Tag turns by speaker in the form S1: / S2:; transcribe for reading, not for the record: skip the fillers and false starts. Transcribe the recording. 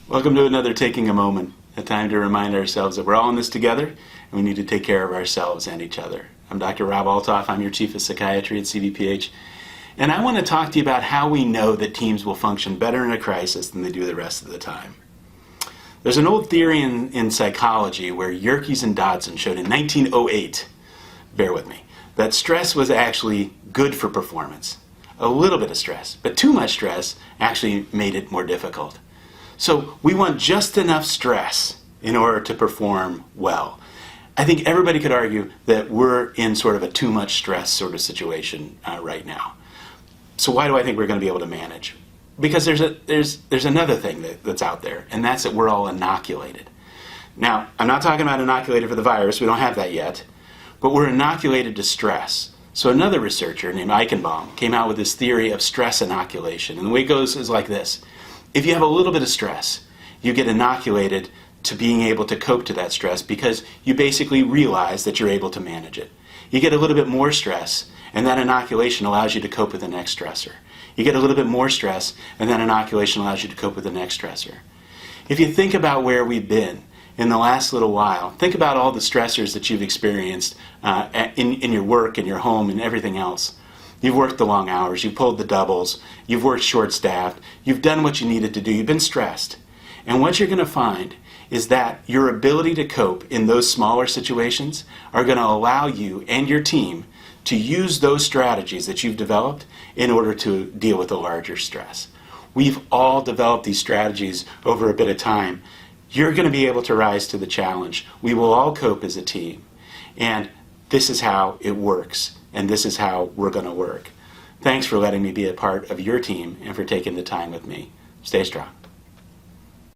S1: Welcome to another Taking a Moment, a time to remind ourselves that we're all in this together and we need to take care of ourselves and each other. I'm Dr. Rob Althoff. I'm your Chief of Psychiatry at CVPH. And I want to talk to you about how we know that teams will function better in a crisis than they do the rest of the time. There's an old theory in psychology where Yerkes and Dodson showed in 1908, bear with me, that stress was actually good for performance. A little bit of stress, but too much stress actually made it more difficult. So we want just enough stress in order to perform well. I think everybody could argue that we're in sort of a too much stress sort of situation right now. So why do I think we're going to be able to manage? Because there's another thing that's out there, and that's that we're all inoculated. Now, I'm not talking about inoculated for the virus. We don't have that yet. But we're inoculated to stress. So another researcher named Eichenbaum came out with this theory of stress inoculation. And the way it goes is like this. If you have a little bit of stress, you get inoculated to being able to cope to that stress because you basically realize that you're able to manage it. You get a little bit more stress, and that inoculation allows you to cope with the next stressor. You get a little bit more stress, and that inoculation allows you to cope with the next stressor. If you think about where we've been in the last little while, think about all the stressors that you've experienced in your work, in your home, and everything else. You've worked the long hours, you've pulled the doubles, you've worked short-staffed, you've done what you needed to do, you've been stressed. And what you're going to find is that your ability to cope in those smaller situations are going to allow you and your team to use those strategies that you've developed in order to deal with the larger stress. We've all developed these strategies over a bit of time. You're going to be able to rise to the challenge. We will all cope as a team. And this is how it works. And this is how we're going to work. Thanks for letting me be a part of your team and for taking the time with me. Stay strong.